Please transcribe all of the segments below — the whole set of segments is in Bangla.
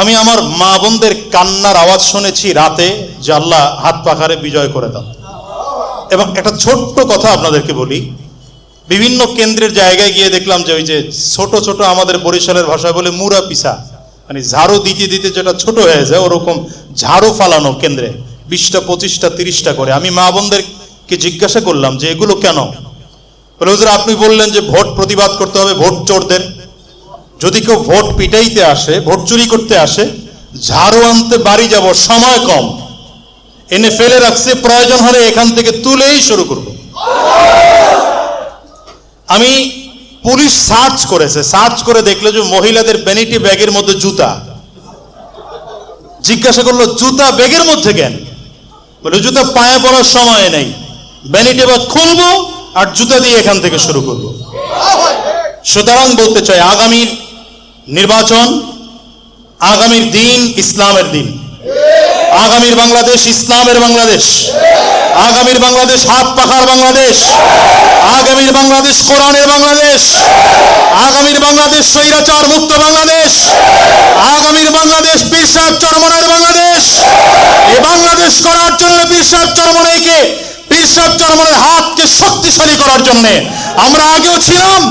আমি আমার মা বোনদের কান্নার আওয়াজ শুনেছি রাতে, যে আল্লাহ হাত পাখারে বিজয় করে দাও। এবং একটা ছোট্ট কথা আপনাদেরকে বলি, বিভিন্ন কেন্দ্রের জায়গায় গিয়ে দেখলাম যে ওই যে ছোট ছোট, আমাদের বরিশালের ভাষায় বলে মুরা পিসা, মানে ঝাড়ু দিতে দিতে যেটা ছোট হয়ে যায় ওরকম ঝাড়ু ফালানো কেন্দ্রে 20টা 25টা 30টা করে। আমি মা বোনদেরকে জিজ্ঞাসা করলাম যে এগুলো কেন? বলে হুজুর আপনি বললেন যে ভোট প্রতিবাদ করতে হবে ভোট চোরদের, যদি কেউ ভোট পিটাইতে আসে, ভোট চুরি করতে আসে, ঝাড়ু আনতে বাড়ি যাব, সময় কম, এনে ফেলে রাখছে, প্রয়োজন হলে এখান থেকে তুলেই শুরু করব। আমি পুলিশ সার্চ করেছে, সার্চ করে দেখলো যে মহিলাদের ভ্যানিটি ব্যাগের মধ্যে জুতা। জিজ্ঞাসা করলো জুতা ব্যাগের মধ্যে কেন? বলে জুতা পায়ে পড়ার সময় নেই, ভ্যানিটি ব্যাগ খুলবো আর জুতা দিয়ে এখান থেকে শুরু করব। সুতরাং বলতে চাই, আগামীর নির্বাচন, আগামীর দিন ইসলামের দিন, আগামীর বাংলাদেশ ইসলামের বাংলাদেশ, আগামীর বাংলাদেশ হাত পাখার বাংলাদেশ, আগামীর বাংলাদেশ কোরআনের বাংলাদেশ, আগামীর বাংলাদেশ স্বৈরাচার মুক্ত বাংলাদেশ, আগামীর বাংলাদেশ পীর সাহেব চরমনাইয়ের বাংলাদেশ। এই বাংলাদেশ করার জন্য পীর সাহেব চরমনাইকে, পীর সাহেব চরমনাইয়ের হাতকে শক্তিশালী করার জন্য আমরা আগেও ছিলাম,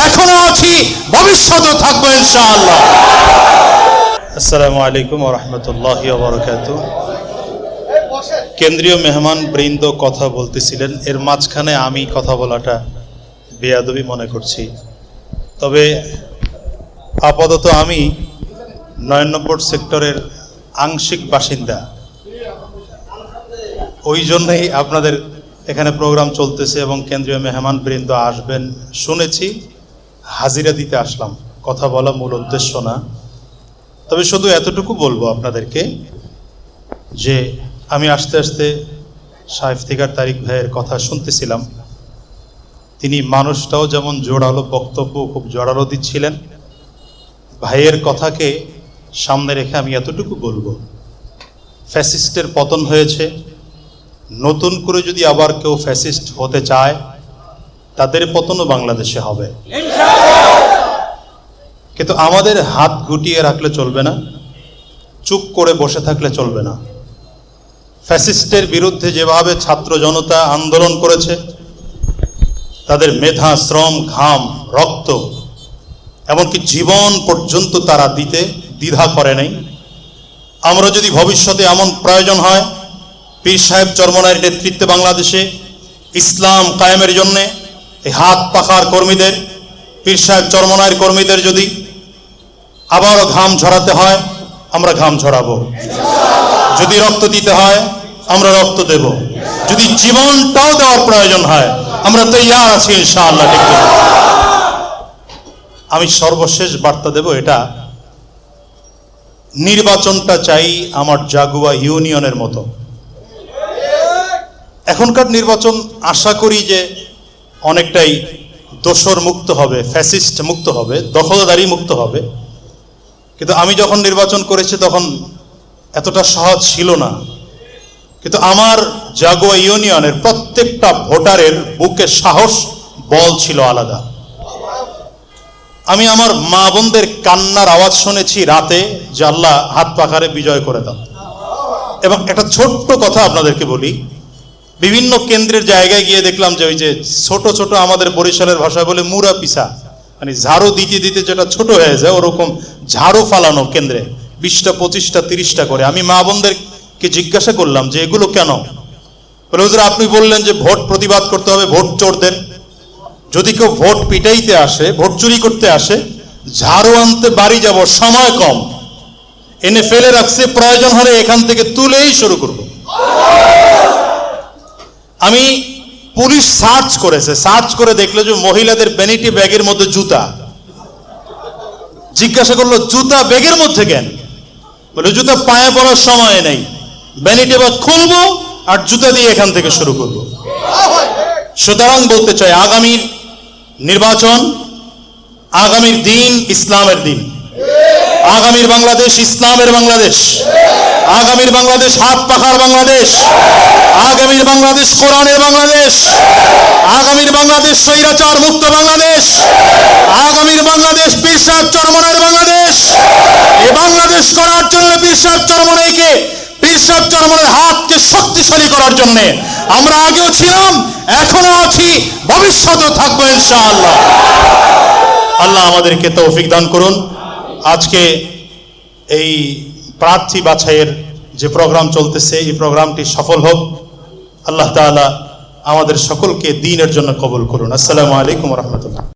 এখনো আছি, ভবিষ্যতেও থাকবো ইনশাআল্লাহ। আসসালামু আলাইকুম ওয়া রাহমাতুল্লাহি ওয়া বারাকাতুহু। কেন্দ্রীয় মেহমান বৃন্দ কথা বলতেছিলেন, এর মাঝখানে আমি কথা বলাটা বেয়াদবি মনে করছি। তবে আপাতত আমি 9 নম্বর সেক্টরের আংশিক বাসিন্দা, ওই জন্যই আপনাদের এখানে প্রোগ্রাম চলতেছে এবং কেন্দ্রীয় মেহমান বৃন্দ আসবেন শুনেছি, হাজিরা দিতে আসলাম, কথা বলা মূল উদ্দেশ্য না। তবে শুধু এতটুকু বলবো আপনাদেরকে যে আমি আস্তে আস্তে শাহ ইফতিখার তারিক ভাইয়ের কথা শুনতেছিলাম, তিনি মানুষটাও যেমন জোরালো, বক্তব্য খুব জোরালো দিচ্ছিলেন। ভাইয়ের কথাকে সামনে রেখে আমি এতটুকু বলবো, ফ্যাসিস্টের পতন হয়েছে, নতুন করে যদি আবার কেউ ফ্যাসিস্ট হতে চায় তাদের পতনও বাংলাদেশে হবে। কিন্তু আমাদের হাত গুটিয়ে রাখলে চলবে না, চুপ করে বসে থাকলে চলবে না। ফ্যাসিস্টের বিরুদ্ধে যেভাবে ছাত্র জনতা আন্দোলন করেছে, তাদের মেধা, শ্রম, ঘাম, রক্ত, এমনকি জীবন পর্যন্ত তারা দিতে দ্বিধা করে নাই। আমরা যদি ভবিষ্যতে এমন প্রয়োজন হয়, পীর সাহেব চরমনাইয়ের নেতৃত্বে বাংলাদেশে ইসলাম কায়েমের জন্য এই হাত পাখার কর্মীদের, পীর সাহেব চরমনাইয়ের কর্মীদের যদি আবারও ঘাম ঝরাতে হয়, আমরা ঘাম ঝরাবো। যদি রক্ত দিতে হয় আমরা রক্ত দেব, যদি জীবনটাও দেওয়ার প্রয়োজন হয় আমরা তৈয়ার আছি ইনশাআল্লাহ। ঠিক আছে, আমি সর্বশেষ বার্তা দেব এটা, নির্বাচনটা চাই আমার জাগুয়া ইউনিয়নের মতো। এখনকার নির্বাচন আশা করি যে অনেকটাই দোসর মুক্ত হবে, ফ্যাসিস্ট মুক্ত হবে, দখলদারি মুক্ত হবে। কিন্তু আমি যখন নির্বাচন করেছি তখন এতটা সহজ ছিল না। কিন্তু আমার জাগুয়া ইউনিয়নের প্রত্যেকটা ভোটারের বুকে সাহস, বল ছিল আলাদা। আমি আমার মা বোনদের কান্নার আওয়াজ শুনেছি রাতে, যে আল্লাহ হাত পাখারে বিজয় করে দাও। এবং একটা ছোট্ট কথা আপনাদেরকে বলি, বিভিন্ন কেন্দ্রের জায়গায় গিয়ে দেখলাম যে ওই যে ছোট ছোট, আমাদের বরিশালের ভাষায় বলে মুরা পিসা, মানে ঝাড়ু দিতে দিতে যেটা ছোট হয়ে যায় ওরকম ঝাড়ু ফালানো কেন্দ্রে 20টা 25টা 30টা করে। আমি মা বোনদেরকে জিজ্ঞাসা করলাম যে এগুলো কেন? বলে হুজুর আপনি বললেন যে ভোট প্রতিবাদ করতে হবে ভোট চোরদের, যদি কেউ ভোট পিটাইতে আসে, ভোট চুরি করতে আসে, ঝাড়ু আনতে বাড়ি যাব, সময় কম, এনে ফেলে রাখছে, প্রয়োজন হলে এখান থেকে তুলেই শুরু করব। আমি পুলিশ সার্চ করেছে, সার্চ করে দেখলো যে মহিলাদের ভ্যানিটি ব্যাগের মধ্যে জুতা। জিজ্ঞাসা করলো জুতা ব্যাগের মধ্যে কেন? বলে জুতা পায়ে পড়ার সময় নেই, ভ্যানিটি ব্যাগ খুলবো আর জুতা দিয়ে এখান থেকে শুরু করব। সুতরাং বলতে চাই, আগামীর নির্বাচন, আগামীর দিন ইসলামের দিন, আগামীর বাংলাদেশ ইসলামের বাংলাদেশ, আগামীর বাংলাদেশ হাত পাখার বাংলাদেশ, আগামীর বাংলাদেশ কোরআনের বাংলাদেশ, আগামীর বাংলাদেশ স্বৈরাচার মুক্ত বাংলাদেশ, আগামীর বাংলাদেশ পীর সাহেব চরমনাইয়ের বাংলাদেশ। এই বাংলাদেশ করার জন্য পীর সাহেব চরমনাইকে, পীর সাহেব চরমনাইয়ের হাতকে শক্তিশালী করার জন্য আমরা আগেও ছিলাম, এখনো আছি, ভবিষ্যতেও থাকবো ইনশাআল্লাহ। আল্লাহ আমাদেরকে তৌফিক দান করুন। আজকে এই প্রার্থী বাছাইয়ের যে প্রোগ্রাম চলতেছে, এই প্রোগ্রামটি সফল হোক। আল্লাহ তাআলা আমাদের সকলকে দ্বীনের জন্য কবুল করুন। আসসালামু আলাইকুম ওয়া রাহমাতুল্লাহ।